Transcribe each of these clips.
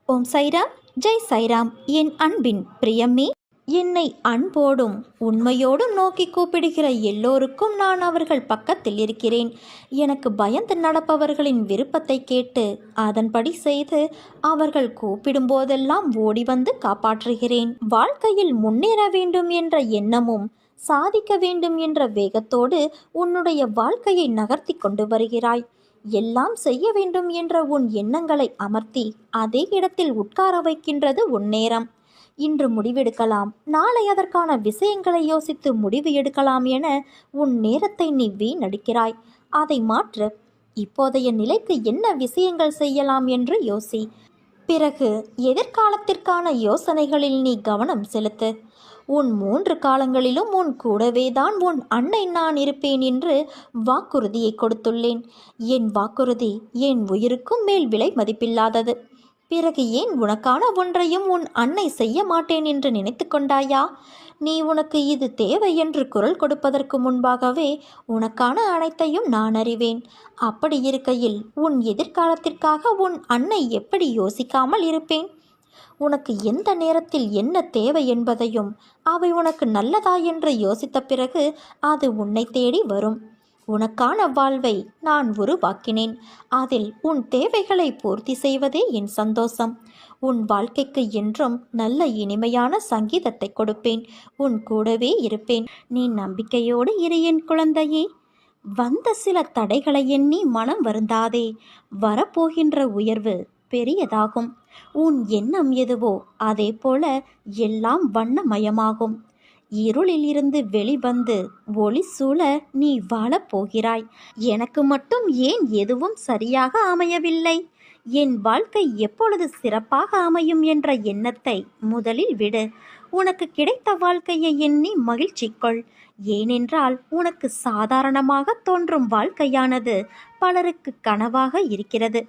ஓம் சைராம், ஜெய் சைராம். என் அன்பின் பிரியமே, என்னை அன்போடும் உண்மையோடும் நோக்கி கூப்பிடுகிற எல்லோருக்கும் நான் அவர்கள் பக்கத்தில் இருக்கிறேன். எனக்கு பயந்து நடப்பவர்களின் விருப்பத்தை கேட்டு அதன்படி செய்து அவர்கள் கூப்பிடும் போதெல்லாம் ஓடி வந்து காப்பாற்றுகிறேன். வாழ்க்கையில் முன்னேற வேண்டும் என்ற எண்ணமும் சாதிக்க வேண்டும் என்ற வேகத்தோடு உன்னுடைய வாழ்க்கையை நகர்த்தி கொண்டு வருகிறாய். எல்லாம் செய்ய வேண்டும் என்ற உன் எண்ணங்களை அமர்த்தி அதே இடத்தில் உட்கார வைக்கின்றது உன் நேரம். இன்று முடிவெடுக்கலாம், நாளை அதற்கான விஷயங்களை யோசித்து முடிவு எடுக்கலாம் என உன் நேரத்தை நீ வீணடிக்கிறாய். அதை மாற்று. இப்போதைய நிலைக்கு என்ன விஷயங்கள் செய்யலாம் என்று யோசி. பிறகு எதிர்காலத்திற்கான யோசனைகளில் நீ கவனம் செலுத்து. உன் 3 காலங்களிலும் உன் கூடவேதான் உன் அன்னை நான் இருப்பேன் என்று வாக்குறுதியை கொடுத்துள்ளேன். என் வாக்குறுதி என் உயிருக்கும் மேல் விலை மதிப்பில்லாதது. பிறகு ஏன் உனக்கான ஒன்றையும் உன் அன்னை செய்ய மாட்டேன் என்று நினைத்து கொண்டாயா? நீ உனக்கு இது தேவை என்று குரல் கொடுப்பதற்கு முன்பாகவே உனக்கான அனைத்தையும் நான் அறிவேன். அப்படி இருக்கையில் உன் எதிர்காலத்திற்காக உன் அன்னை எப்படி யோசிக்காமல் இருப்பேன்? உனக்கு எந்த நேரத்தில் என்ன தேவை என்பதையும் அவை உனக்கு நல்லதா என்று யோசித்த பிறகு அது உன்னை தேடி வரும். உனக்கான வாழ்வை நான் உருவாக்கினேன். அதில் உன் தேவைகளை பூர்த்தி செய்வதே என் சந்தோஷம். உன் வாழ்க்கைக்கு என்றும் நல்ல இனிமையான சங்கீதத்தை கொடுப்பேன். உன் கூடவே இருப்பேன். நீ நம்பிக்கையோடு இரு என் குழந்தையே. வந்த சில தடைகளை எண்ணி மனம் வருந்தாதே. வரப்போகின்ற உயர்வு பெரியதாகும். உன் எண்ணம் எதுவோ அதே போல எல்லாம் வண்ணமயமாகும். இருளில் இருந்து வெளிவந்து ஒளி சூழ நீ வாழப்போகிறாய். எனக்கு மட்டும் ஏன் எதுவும் சரியாக அமையவில்லை? என் வாழ்க்கை எப்பொழுது சிறப்பாக அமையும் என்ற எண்ணத்தை முதலில் விடு. உனக்கு கிடைத்த வாழ்க்கையை எண்ணி மகிழ்ச்சி கொள். ஏனென்றால் உனக்கு சாதாரணமாக தோன்றும் வாழ்க்கையானது பலருக்கு கனவாக இருக்கிறது.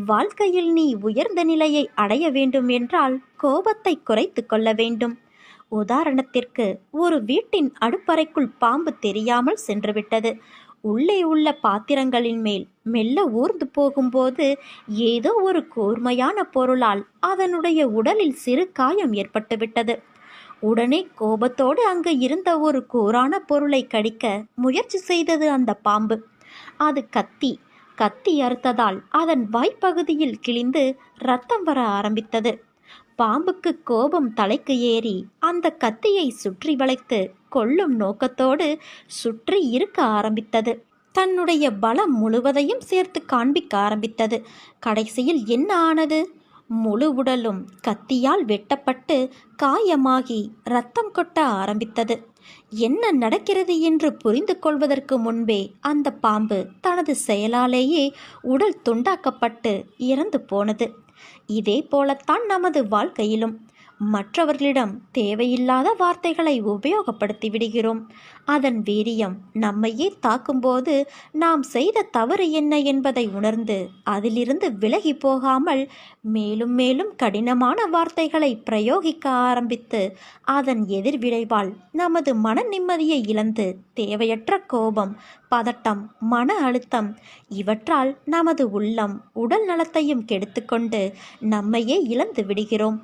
வாழ்க்கையில் நீ உயர்ந்த நிலையை அடைய வேண்டும் என்றால் கோபத்தை குறைத்து கொள்ள வேண்டும். உதாரணத்திற்கு, ஒரு வீட்டின் அடுப்பறைக்குள் பாம்பு தெரியாமல் சென்றுவிட்டது. உள்ளே உள்ள பாத்திரங்களின் மேல் மெல்ல ஊர்ந்து போகும்போது ஏதோ ஒரு கூர்மையான பொருளால் அதனுடைய உடலில் சிறு காயம் ஏற்பட்டுவிட்டது. உடனே கோபத்தோடு அங்கு இருந்த ஒரு கூரான பொருளை கடிக்க முயற்சி செய்தது அந்த பாம்பு. அது கத்தி அறுத்ததால் அதன் வாய்ப்பகுதியில் கிழிந்து இரத்தம் வர ஆரம்பித்தது. பாம்புக்கு கோபம் தலைக்கு ஏறி அந்த கத்தியை சுற்றி வளைத்து கொல்லும் நோக்கத்தோடு சுற்றி இருக்க ஆரம்பித்தது. தன்னுடைய பலம் முழுவதையும் சேர்த்து காண்பிக்க ஆரம்பித்தது. கடைசியில் என்ன ஆனது? முழு உடலும் கத்தியால் வெட்டப்பட்டு காயமாகி இரத்தம் கொட்ட ஆரம்பித்தது. என்ன நடக்கிறது என்று புரிந்து கொள்வதற்கு முன்பே அந்த பாம்பு தனது செயலாலேயே உடல் துண்டாக்கப்பட்டு இறந்து போனது. இதே போலத்தான் நமது வாழ்க்கையிலும் மற்றவர்களிடம் தேவையில்லாத வார்த்தைகளை உபயோகப்படுத்தி விடுகிறோம். அதன் வீரியம் நம்மையே தாக்கும்போது நாம் செய்த தவறு என்ன என்பதை உணர்ந்து அதிலிருந்து விலகி போகாமல் மேலும் மேலும் கடினமான வார்த்தைகளை பிரயோகிக்க ஆரம்பித்து அதன் எதிர்விளைவால் நமது மன நிம்மதியை இழந்து தேவையற்ற கோபம், பதட்டம், மன அழுத்தம் இவற்றால் நமது உள்ளம் உடல் நலத்தையும் கெடுத்துக்கொண்டு நம்மையே இழந்து விடுகிறோம்.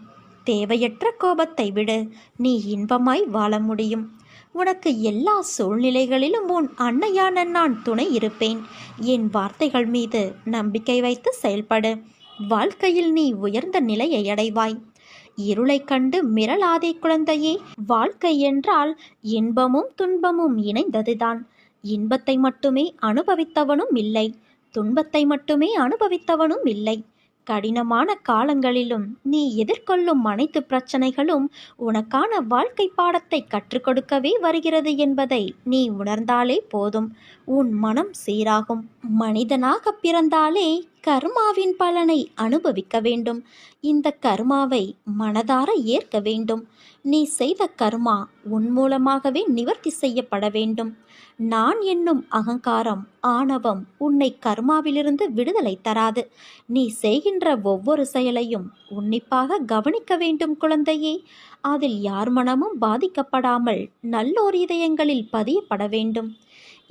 தேவையற்ற கோபத்தை விடு. நீ இன்பமாய் வாழ முடியும். உனக்கு எல்லா சூழ்நிலைகளிலும் உன் அன்னையான நான் துணை இருப்பேன். என் வார்த்தைகள் மீது நம்பிக்கை வைத்து செயல்படு. வாழ்க்கையில் நீ உயர்ந்த நிலையை அடைவாய். இருளை கண்டு மிரளாதே குழந்தையே. வாழ்க்கை என்றால் இன்பமும் துன்பமும் இணைந்ததுதான். இன்பத்தை மட்டுமே அனுபவித்தவனும் இல்லை, துன்பத்தை மட்டுமே அனுபவித்தவனும் இல்லை. கடினமான காலங்களிலும் நீ எதிர்கொள்ளும் அனைத்து பிரச்சனைகளும் உனக்கான வாழ்க்கை பாடத்தை கற்றுக் கொடுக்கவே வருகிறது என்பதை நீ உணர்ந்தாலே போதும். உன் மனம் சீராகும். மனிதனாக பிறந்தாலே கர்மாவின் பலனை அனுபவிக்க வேண்டும். இந்த கர்மாவை மனதார ஏற்க வேண்டும். நீ செய்த கர்மா உன் மூலமாகவே நிவர்த்தி செய்யப்பட வேண்டும். நான் என்னும் அகங்காரம், ஆணவம் உன்னை கர்மாவிலிருந்து விடுதலை தராது. நீ செய்கின்ற ஒவ்வொரு செயலையும் உன்னிப்பாக கவனிக்க வேண்டும் குழந்தையே. அதில் யார் மனமும் பாதிக்கப்படாமல் நல்லோர் இதயங்களில் பதியப்பட வேண்டும்.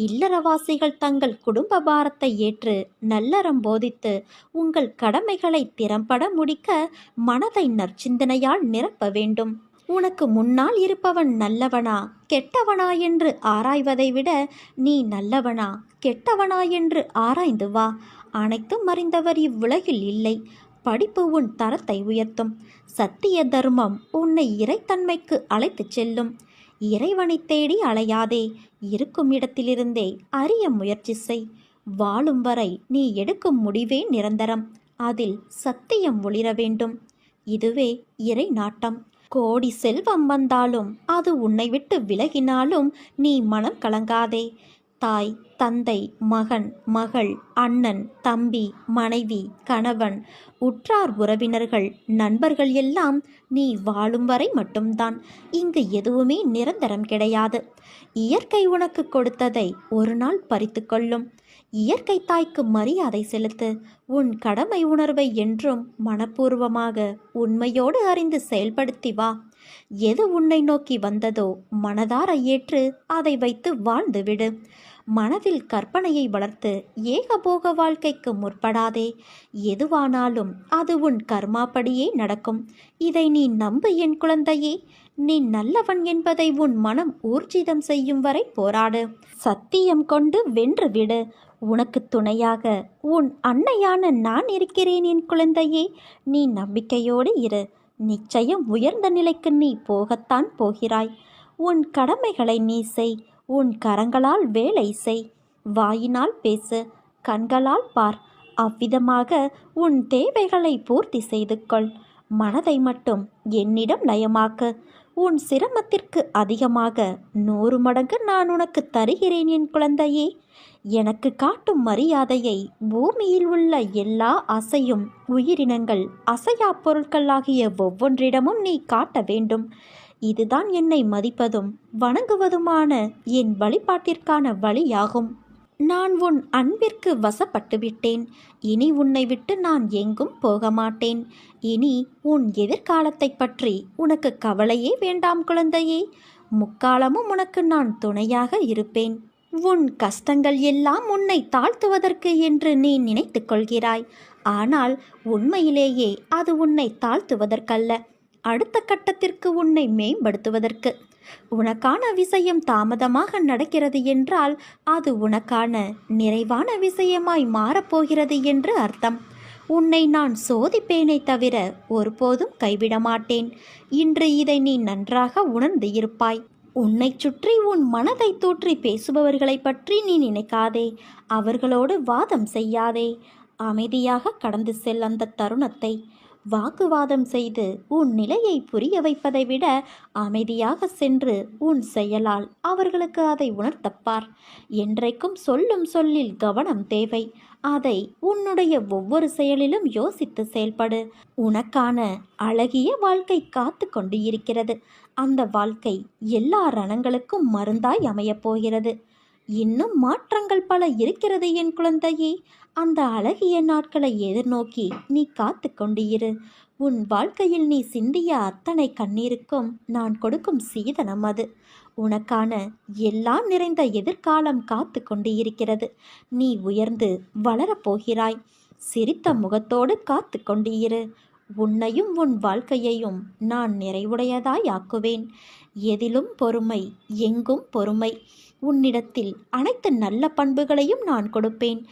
இல்லறவாசிகள் தங்கள் குடும்ப பாரத்தை ஏற்று நல்லறம் போதித்து உங்கள் கடமைகளை திறம்பட முடிக்க மனதை நற்சிந்தனையால் நிரப்ப வேண்டும். உனக்கு முன்னால் இருப்பவன் நல்லவனா கெட்டவனா என்று ஆராய்வதை விட நீ நல்லவனா கெட்டவனா என்று ஆராய்ந்து வா. அனைத்தும் அறிந்தவர் இவ்வுலகில் இல்லை. படிப்பு உன் தரத்தை உயர்த்தும். சத்திய தர்மம் உன்னை இறைத்தன்மைக்கு அழைத்துச் செல்லும். இறைவனை தேடி அலையாதே, இருக்கும் இடத்திலிருந்தே அறிய முயற்சி செய். வாழும் வரை நீ எடுக்கும் முடிவே நிரந்தரம். அதில் சத்தியம் ஒளிர வேண்டும். இதுவே இறை நாட்டம். கோடி செல்வம் வந்தாலும் அது உன்னை விட்டு விலகினாலும் நீ மனம் கலங்காதே. தாய், தந்தை, மகன், மகள், அண்ணன், தம்பி, மனைவி, கணவன், உற்றார் உறவினர்கள், நண்பர்கள் எல்லாம் நீ வாழும் வரை மட்டும்தான். இங்கு எதுவுமே நிரந்தரம் கிடையாது. இயற்கை உனக்கு கொடுத்ததை ஒரு நாள் பறித்து கொள்ளும். இயற்கை தாய்க்கு மரியாதை செலுத்து. உன் கடமை உணர்வை என்றும் மனப்பூர்வமாக உண்மையோடு அறிந்து செயல்படுத்தி வா. எது உன்னை நோக்கி வந்ததோ மனதார ஏற்று அதை வைத்து வாழ்ந்துவிடு. மனதில் கற்பனையை வளர்த்து ஏகபோக வாழ்க்கைக்கு முற்படாதே. எதுவானாலும் அது உன் கர்மாப்படியே நடக்கும். இதை நீ நம்பு என் குழந்தையே. நீ நல்லவன் என்பதை உன் மனம் ஊர்ஜிதம் செய்யும் வரை போராடு. சத்தியம் கொண்டு வென்று விடு. உனக்கு துணையாக உன் அன்னையான நான் இருக்கிறேன் என் குழந்தையே. நீ நம்பிக்கையோடு இரு. நிச்சயம் உயர்ந்த நிலைக்கு நீ போகத்தான் போகிறாய். உன் கடமைகளை நீ செய். உன் கரங்களால் வேலை செய். வாயினால் பேசு, கண்களால் பார். அவ்விதமாக உன் தேவைகளை பூர்த்தி செய்து கொள். மனதை மட்டும் என்னிடம் லயமாக்கு. உன் சிரமத்திற்கு அதிகமாக 100 மடங்கு நான் உனக்கு தருகிறேன் என் குழந்தையே. எனக்கு காட்டும் மரியாதையை பூமியில் உள்ள எல்லா அசையும் உயிரினங்கள், அசையா பொருட்கள் ஆகிய ஒவ்வொன்றிடமும் நீ காட்ட வேண்டும். இதுதான் என்னை மதிப்பதும் வணங்குவதுமான என் வழிபாட்டிற்கான வழியாகும். நான் உன் அன்பிற்கு வசப்பட்டு விட்டேன். இனி உன்னை விட்டு நான் எங்கும் போக மாட்டேன். இனி உன் எதிர்காலத்தை பற்றி உனக்கு கவலையே வேண்டாம் குழந்தையே. முக்காலமும் உனக்கு நான் துணையாக இருப்பேன். உன் கஷ்டங்கள் எல்லாம் உன்னை தாழ்த்துவதற்கு என்று நீ நினைத்து கொள்கிறாய். ஆனால் உண்மையிலேயே அது உன்னை தாழ்த்துவதற்கல்ல, அடுத்த கட்டத்திற்கு உன்னை மேம்படுத்துவதற்கு. உனக்கான விஷயம் தாமதமாக நடக்கிறது என்றால் அது உனக்கான நிறைவான விஷயமாய் மாறப்போகிறது என்று அர்த்தம். உன்னை நான் சோதிப்பேனே தவிர ஒருபோதும் கைவிட மாட்டேன். இன்று இதை நீ நன்றாக உணர்ந்து இருப்பாய். உன்னை சுற்றி உன் மனதை தூற்றி பேசுபவர்களை பற்றி நீ நினைக்காதே. அவர்களோடு வாதம் செய்யாதே. அமைதியாக கடந்து செல் அந்த தருணத்தை. வாக்குவாதம் செய்து உன் நிலையை புரிய வைப்பதை விட அமைதியாக சென்று உன் செயலால் அவர்களுக்கு அதை உணர்த்தப்பார். என்றைக்கும் சொல்லும் சொல்லில் கவனம் தேவை. அதை உன்னுடைய ஒவ்வொரு செயலிலும் யோசித்து செயல்படு. உனக்கான அழகிய வாழ்க்கை காத்து கொண்டு இருக்கிறது. அந்த வாழ்க்கை எல்லா ரணங்களுக்கும் மருந்தாய் அமையப் போகிறது. இன்னும் மாற்றங்கள் பல இருக்கிறது என் குழந்தையே. அந்த அழகிய நாட்களை எதிர்நோக்கி நீ காத்து கொண்டு இரு. உன் வாழ்க்கையில் நீ சிந்திய அத்தனை கண்ணீருக்கும் நான் கொடுக்கும் சீதனம் அது. உனக்கான எல்லாம் நிறைந்த எதிர்காலம் காத்து கொண்டு இருக்கிறது. நீ உயர்ந்து வளரப்போகிறாய். சிரித்த முகத்தோடு காத்து கொண்டு இரு. உன்னையும் உன் வாழ்க்கையையும் நான் நிறைவுடையதாய் ஆக்குவேன். எதிலும் பொறுமை, எங்கும் பொறுமை. உன்னிடத்தில் அனைத்து நல்ல பண்புகளையும் நான் கொடுப்பேன்.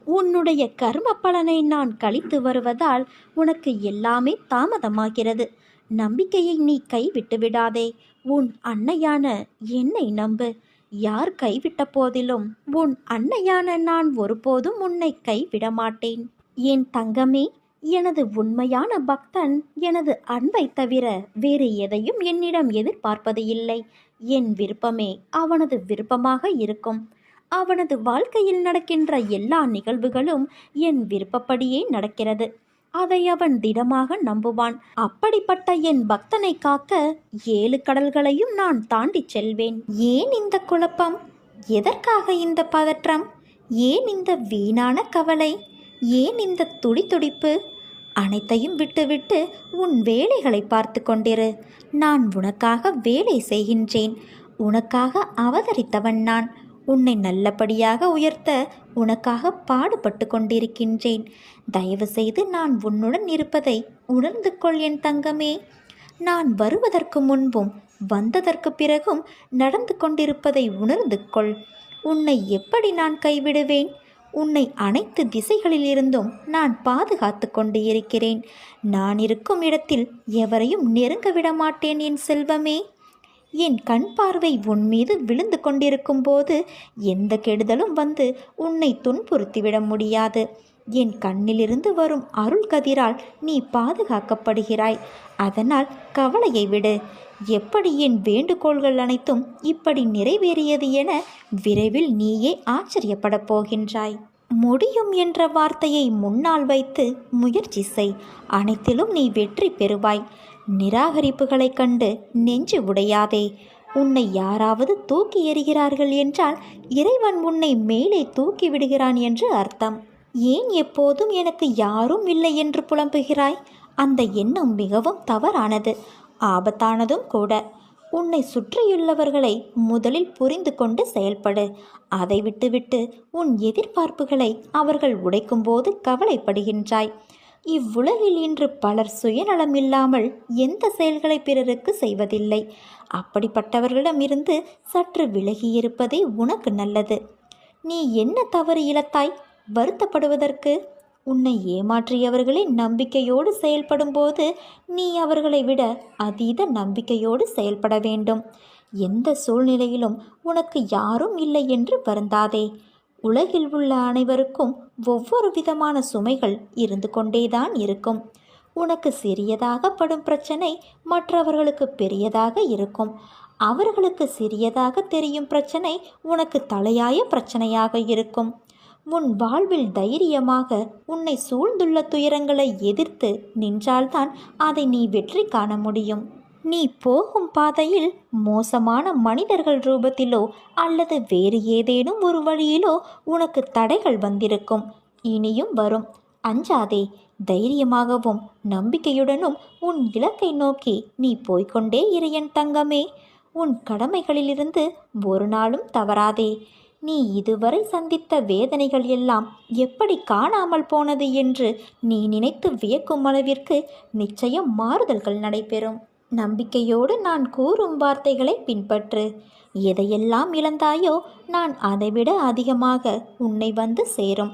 உன்னுடைய கர்ம பலனை நான் கழித்து வருவதால் உனக்கு எல்லாமே தாமதமாகிறது. நம்பிக்கையை நீ கைவிட்டு விடாதே. உன் அன்னையான என்னை நம்பு. யார் கைவிட்ட போதிலும் உன் அன்னையான நான் ஒருபோதும் உன்னை கைவிட மாட்டேன். என் தங்கமே, எனது உண்மையான பக்தன் எனது அன்பை தவிர வேறு எதையும் என்னிடம் எதிர்பார்ப்பது இல்லை. என் விருப்பமே அவனது விருப்பமாக இருக்கும். அவனது வாழ்க்கையில் நடக்கின்ற எல்லா நிகழ்வுகளும் என் விருப்பப்படியே நடக்கிறது. அதை அவன் திடமாக நம்புவான். அப்படிப்பட்ட என் பக்தனை காக்க 7 கடல்களையும் நான் தாண்டி செல்வேன். ஏன் இந்த குழப்பம்? எதற்காக இந்த பதற்றம்? ஏன் இந்த வீணான கவலை? ஏன் இந்த துடிதுடிப்பு? அனைத்தையும் விட்டுவிட்டு உன் வேலைகளை பார்த்து கொண்டிரு. நான் உனக்காக வேலை செய்கின்றேன். உனக்காக அவதரித்தவன் நான். உன்னை நல்லபடியாக உயர்த்த உனக்காக பாடுபட்டு கொண்டிருக்கின்றேன். தயவு செய்து நான் உன்னுடன் இருப்பதை உணர்ந்து கொள் என் தங்கமே. நான் வருவதற்கு முன்பும் வந்ததற்கு பிறகும் நடந்து கொண்டிருப்பதை உணர்ந்து கொள். உன்னை எப்படி நான் கைவிடுவேன்? உன்னை அனைத்து திசைகளிலிருந்தும் நான் பாதுகாத்து கொண்டு இருக்கிறேன். நான் இருக்கும் இடத்தில் எவரையும் நெருங்க விட மாட்டேன் என் செல்வமே. என் கண் பார்வை உன் மீது விழுந்து கொண்டிருக்கும் போது எந்த கெடுதலும் வந்து உன்னை துன்புறுத்திவிட முடியாது. என் கண்ணிலிருந்து வரும் அருள் கதிரால் நீ பாதுகாக்கப்படுகிறாய். அதனால் கவலையை விடு. எப்படி என் வேண்டுகோள்கள் அனைத்தும் இப்படி நிறைவேறியது என விரைவில் நீயே ஆச்சரியப்படப் போகின்றாய். முடியும் என்ற வார்த்தையை முன்னால் வைத்து முயற்சி செய். அனைத்திலும் நீ வெற்றி பெறுவாய். நிராகரிப்புகளைக் கண்டு நெஞ்சு உடையாதே. உன்னை யாராவது தூக்கி எறிகிறார்கள் என்றால் இறைவன் உன்னை மேலே தூக்கி விடுகிறான் என்று அர்த்தம். ஏன் எப்போதும் எனக்கு யாரும் இல்லை என்று புலம்புகிறாய்? அந்த எண்ணம் மிகவும் தவறானது, ஆபத்தானதும் கூட. உன்னை சுற்றியுள்ளவர்களை முதலில் புரிந்து கொண்டு செயல்படு. அதை விட்டுவிட்டு உன் எதிர்பார்ப்புகளை அவர்கள் உடைக்கும்போது கவலைப்படுகின்றாய். இவ்வுலகில் இன்று பலர் சுயநலமில்லாமல் எந்த செயல்களை பிறருக்கு செய்வதில்லை. அப்படிப்பட்டவர்களிடமிருந்து சற்று விலகியிருப்பதே உனக்கு நல்லது. நீ என்ன தவறு இழத்தாய் வருத்தப்படுவதற்கு? உன்னை ஏமாற்றியவர்களே நம்பிக்கையோடு செயல்படும்போது நீ அவர்களை விட அதீத நம்பிக்கையோடு செயல்பட வேண்டும். எந்த சூழ்நிலையிலும் உனக்கு யாரும் இல்லை என்று வருந்தாதே. உலகில் உள்ள அனைவருக்கும் ஒவ்வொரு விதமான சுமைகள் இருந்து கொண்டேதான் இருக்கும். உனக்கு சிறியதாக படும் பிரச்சனை மற்றவர்களுக்கு பெரியதாக இருக்கும். அவர்களுக்கு சிறியதாக தெரியும் பிரச்சனை உனக்கு தலையாய பிரச்சனையாக இருக்கும். உன் வாழ்வில் தைரியமாக உன்னை சூழ்ந்துள்ள துயரங்களை எதிர்த்து நின்றால்தான் அதை நீ வெற்றி காண முடியும். நீ போகும் பாதையில் மோசமான மனிதர்கள் ரூபத்திலோ அல்லது வேறு ஏதேனும் ஒரு வழியிலோ உனக்கு தடைகள் வந்திருக்கும், இனியும் வரும். அஞ்சாதே. தைரியமாகவும் நம்பிக்கையுடனும் உன் இலக்கை நோக்கி நீ போய்கொண்டே இரு என் தங்கமே. உன் கடமைகளிலிருந்து ஒரு நாளும் தவறாதே. நீ இதுவரை சந்தித்த வேதனைகள் எல்லாம் எப்படி காணாமல் போனது என்று நீ நினைத்து வியக்கும் அளவிற்கு நிச்சயம் மாறுதல்கள் நடைபெறும். நம்பிக்கையோடு நான் கூறும் வார்த்தைகளை பின்பற்று. எதையெல்லாம் இழந்தாயோ நான் அதைவிட அதிகமாக உன்னை வந்து சேரும்.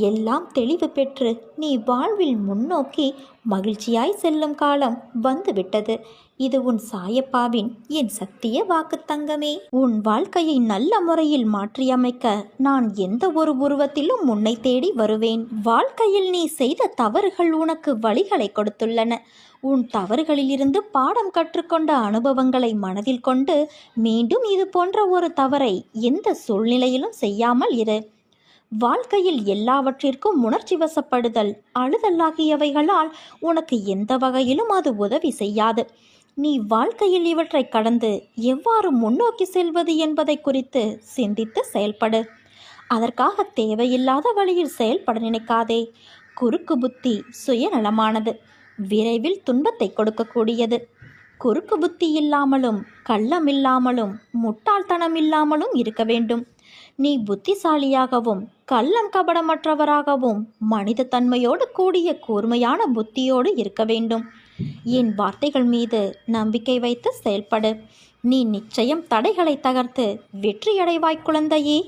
எல்லாம் தெளிவு பெற்று நீ வாழ்வில் முன்னோக்கி மகிழ்ச்சியாய் செல்லும் காலம் வந்துவிட்டது. இது உன் சாயப்பாவின் என் சத்திய வாக்கு தங்கமே. உன் வாழ்க்கையை நல்ல முறையில் மாற்றியமைக்க நான் எந்த ஒரு உருவத்திலும் உன்னை தேடி வருவேன். வாழ்க்கையில் நீ செய்த தவறுகள் உனக்கு வழிகளை கொடுத்துள்ளன. உன் தவறுகளிலிருந்து பாடம் கற்றுக்கொண்ட அனுபவங்களை மனதில் கொண்டு மீண்டும் இது போன்ற ஒரு தவறை எந்த சூழ்நிலையிலும் செய்யாமல் இரு. வாழ்க்கையில் எல்லாவற்றிற்கும் உணர்ச்சி வசப்படுதல், அழுதல் ஆகியவைகளால் உனக்கு எந்த வகையிலும் அது உதவி செய்யாது. நீ வாழ்க்கையில் இவற்றை கடந்து எவ்வாறு முன்னோக்கி செல்வது என்பதை குறித்து சிந்தித்து செயல்படு. அதற்காக தேவையில்லாத வழியில் செயல்பட நினைக்காதே. குறுக்கு புத்தி சுயநலமானது, விரைவில் துன்பத்தை கொடுக்கக்கூடியது. குறுக்கு புத்தி இல்லாமலும் கள்ளமில்லாமலும் முட்டாள்தனம் இல்லாமலும் இருக்க வேண்டும். நீ புத்திசாலியாகவும் கள்ளம் கபடமற்றவராகவும் மனித தன்மையோடு கூடிய கூர்மையான புத்தியோடு இருக்க வேண்டும். என் வார்த்தைகள் மீது நம்பிக்கை வைத்து செயல்படு. நீ நிச்சயம் தடைகளை தகர்த்து வெற்றியடைவாய் குழந்தையே.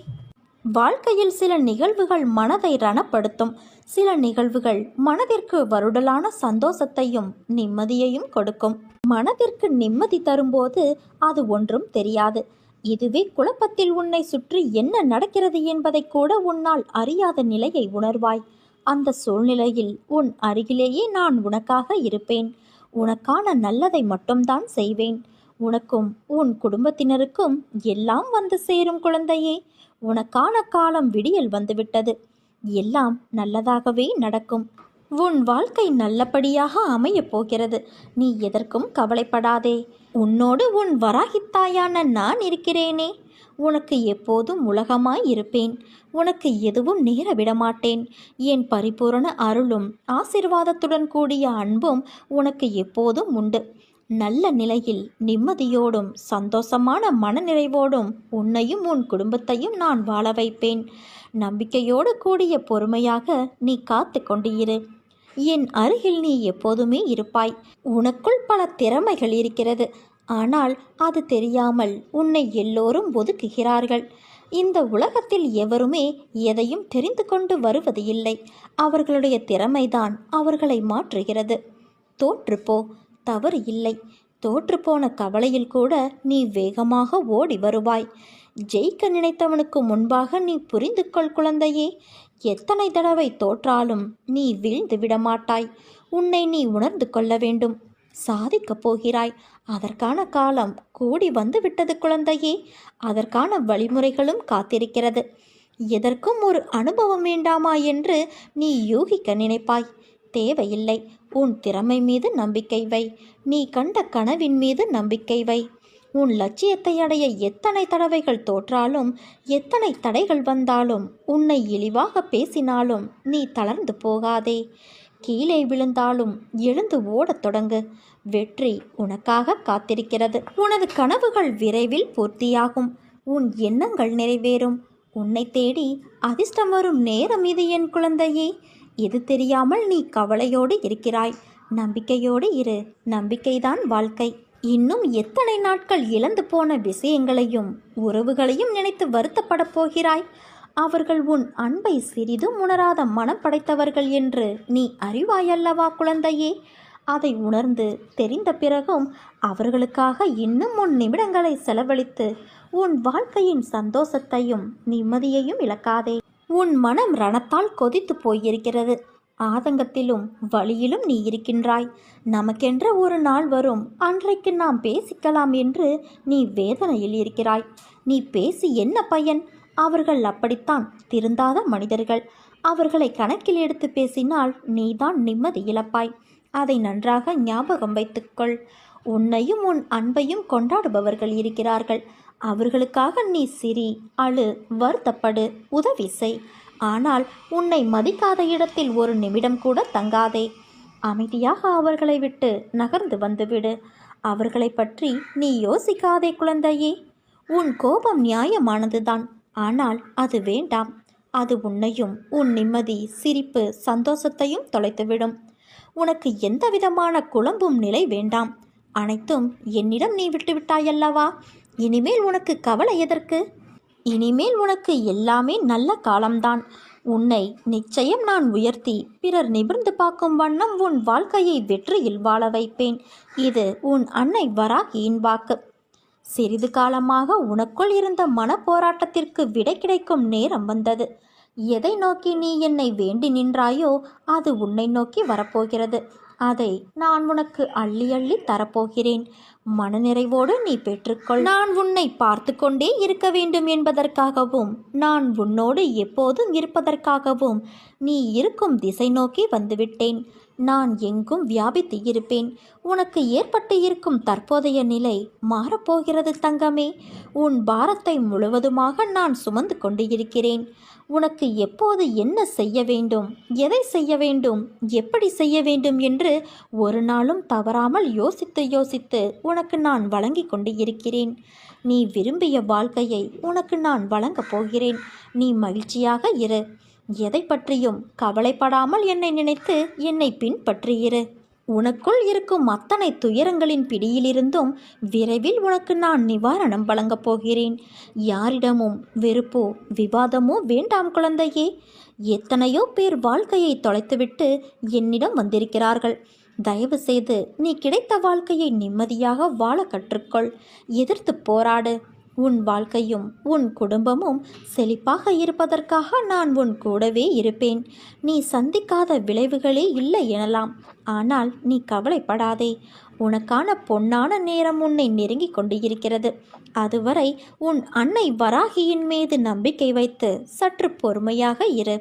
வாழ்க்கையில் சில நிகழ்வுகள் மனதை ரணப்படுத்தும். சில நிகழ்வுகள் மனதிற்கு வருடலான சந்தோஷத்தையும் நிம்மதியையும் கொடுக்கும். மனதிற்கு நிம்மதி தரும்போது அது ஒன்றும் தெரியாது. இதுவே குழப்பத்தில் உன்னை சுற்றி என்ன நடக்கிறது என்பதை கூட உன்னால் அறியாத நிலையை உணர்வாய். அந்த சூழ்நிலையில் உன் அருகிலேயே நான் உனக்காக இருப்பேன். உனக்கான நல்லதை மட்டும்தான் செய்வேன். உனக்கும் உன் குடும்பத்தினருக்கும் எல்லாம் வந்து சேரும் குழந்தையே. உனக்கான காலம் விடியல் வந்துவிட்டது. எல்லாம் நல்லதாகவே நடக்கும். உன் வாழ்க்கை நல்லபடியாக அமையப் போகிறது. நீ எதற்கும் கவலைப்படாதே. உன்னோடு உன் வராகித்தாயான நான் இருக்கிறேனே. உனக்கு எப்போதும் உலகமாய் இருப்பேன். உனக்கு எதுவும் நேர விடமாட்டேன். என் பரிபூரண அருளும் ஆசீர்வாதத்துடன் கூடிய அன்பும் உனக்கு எப்போதும் உண்டு. நல்ல நிலையில் நிம்மதியோடும் சந்தோஷமான மனநிறைவோடும் உன்னையும் உன் குடும்பத்தையும் நான் வாழ வைப்பேன். நம்பிக்கையோடு கூடிய பொறுமையாக நீ காத்து கொண்டு இரு. என் அருகில் நீ எப்போதுமே இருப்பாய். உனக்குள் பல திறமைகள் இருக்கிறது. ஆனால் அது தெரியாமல் உன்னை எல்லோரும் ஒதுக்குகிறார்கள். இந்த உலகத்தில் எவருமே எதையும் தெரிந்து கொண்டு வருவது இல்லை. அவர்களுடைய திறமைதான் அவர்களை மாற்றுகிறது. தோற்றுப்போ, தவறு இல்லை. தோற்றுப்போன கவலையில் கூட நீ வேகமாக ஓடி வருவாய். ஜெயிக்க நினைத்தவனுக்கு முன்பாக நீ புரிந்து கொள் குழந்தையே. எத்தனை தடவை தோற்றாலும் நீ வீழ்ந்து விடமாட்டாய். உன்னை நீ உணர்ந்து கொள்ள வேண்டும். சாதிக்கப் போகிறாய். அதற்கான காலம் கூடி வந்து விட்டது குழந்தையே. அதற்கான வழிமுறைகளும் காத்திருக்கிறது. எதற்கும் ஒரு அனுபவம் வேண்டாமா என்று நீ யூகிக்க நினைப்பாய். தேவையில்லை. உன் திறமை மீது நம்பிக்கை வை. நீ கண்ட கனவின் மீது நம்பிக்கை வை. உன் லட்சியத்தை அடைய எத்தனை தடவைகள் தோற்றாலும், எத்தனை தடைகள் வந்தாலும், உன்னை இழிவாக பேசினாலும் நீ தளர்ந்து போகாதே. கீழே விழுந்தாலும் எழுந்து ஓடத் தொடங்கு. வெற்றி உனக்காக காத்திருக்கிறது. உனது கனவுகள் விரைவில் பூர்த்தியாகும். உன் எண்ணங்கள் நிறைவேறும். உன்னை தேடி அதிர்ஷ்டம் வரும் நேரம் இது என் குழந்தையே. இது தெரியாமல் நீ கவலையோடு இருக்கிறாய். நம்பிக்கையோடு இரு. நம்பிக்கைதான் வாழ்க்கை. இன்னும் எத்தனை நாட்கள் இழந்து போன விஷயங்களையும் உறவுகளையும் நினைத்து வருத்தப்படப் போகிறாய்? அவர்கள் உன் அன்பை சிறிதும் உணராத மனம் படைத்தவர்கள் என்று நீ அறிவாயல்லவா குழந்தையே? அதை உணர்ந்து தெரிந்த பிறகும் அவர்களுக்காக இன்னும் உன் நிமிடங்களை செலவழித்து உன் வாழ்க்கையின் சந்தோஷத்தையும் நிம்மதியையும் இழக்காதே. உன் மனம் ரணத்தால் கொதித்து போயிருக்கிறது. ஆதங்கத்திலும் வழியிலும் நீ இருக்கின்றாய். நமக்கென்ற ஒரு நாள் வரும், அன்றைக்கு நாம் பேசிக்கலாம் என்று நீ வேதனையில் இருக்கிறாய். நீ பேசி என்ன பயன்? அவர்கள் அப்படித்தான், திருந்தாத மனிதர்கள். அவர்களை கணக்கில் எடுத்து பேசினால் நீதான் நிம்மதி இழப்பாய். அதை நன்றாக ஞாபகம் வைத்துக்கொள். உன்னையும் உன் அன்பையும் கொண்டாடுபவர்கள் இருக்கிறார்கள். அவர்களுக்காக நீ சிரி, அழு, வருத்தப்படு, உதவி செய். ஆனால் உன்னை மதிக்காத இடத்தில் ஒரு நிமிடம் கூட தங்காதே. அமைதியாக அவர்களை விட்டு நகர்ந்து வந்துவிடு. அவர்களை பற்றி நீ யோசிக்காதே குழந்தையே. உன் கோபம் நியாயமானதுதான். ஆனால் அது வேண்டாம். அது உன்னையும் உன் நிம்மதி, சிரிப்பு, சந்தோஷத்தையும் தொலைத்துவிடும். உனக்கு எந்த விதமான குழம்பும் நிலை வேண்டாம். அனைத்தும் என்னிடம் நீ விட்டுவிட்டாயல்லவா? இனிமேல் உனக்கு கவலை எதற்கு? இனிமேல் உனக்கு எல்லாமே நல்ல காலம்தான். உன்னை நிச்சயம் நான் உயர்த்தி பிறர் நிமிர்ந்து பார்க்கும் வண்ணம் உன் வாழ்க்கையை வெற்றியில் வாழ வைப்பேன். இது உன் அன்னை வராகியின் வாக்கு. சிறிது காலமாக உனக்குள் இருந்த மன போராட்டத்திற்கு விடை கிடைக்கும் நேரம் வந்தது. எதை நோக்கி நீ என்னை வேண்டி நின்றாயோ அது உன்னை நோக்கி வரப்போகிறது. அதை நான் உனக்கு அள்ளி அள்ளி தரப்போகிறேன். மனநிறைவோடு நீ பெற்றுக்கொள். நான் உன்னை பார்த்து கொண்டே இருக்க வேண்டும் என்பதற்காகவும், நான் உன்னோடு எப்போதும் இருப்பதற்காகவும் நீ இருக்கும் திசை நோக்கி வந்துவிட்டேன். நான் எங்கும் வியாபித்து இருப்பேன். உனக்கு ஏற்பட்டு இருக்கும் தற்போதைய நிலை மாறப்போகிறது தங்கமே. உன் பாரத்தை முழுவதுமாக நான் சுமந்து கொண்டு இருக்கிறேன். உனக்கு எப்போது என்ன செய்ய வேண்டும், எதை செய்ய வேண்டும், எப்படி செய்ய வேண்டும் என்று ஒரு நாளும் தவறாமல் யோசித்து யோசித்து உனக்கு நான் வழங்கி கொண்டு இருக்கிறேன். நீ விரும்பிய வாழ்க்கையை உனக்கு நான் வழங்கப் போகிறேன். நீ மகிழ்ச்சியாக இரு. எதை பற்றியும் கவலைப்படாமல் என்னை நினைத்து என்னை பின்பற்றியிரு. உனக்குள் இருக்கும் அத்தனை துயரங்களின் பிடியிலிருந்தும் விரைவில் உனக்கு நான் நிவாரணம் வழங்கப் போகிறேன். யாரிடமும் வெறுப்போ விவாதமோ வேண்டாம் குழந்தையே. எத்தனையோ பேர் வாழ்க்கையை தொலைத்துவிட்டு என்னிடம் வந்திருக்கிறார்கள். தயவு செய்து நீ கிடைத்த வாழ்க்கையை நிம்மதியாக வாழ கற்றுக்கொள். எதிர்த்து போராடு. உன் வாழ்க்கையும் உன் குடும்பமும் செழிப்பாக இருப்பதற்காக நான் உன் கூடவே இருப்பேன். நீ சந்திக்காத விளைவுகளே இல்லை எனலாம். ஆனால் நீ கவலைப்படாதே. உனக்கான பொன்னான நேரம் உன்னை நெருங்கி கொண்டு இருக்கிறது. அதுவரை உன் அன்னை வராகியின் மீது நம்பிக்கை வைத்து சற்று பொறுமையாக இரு.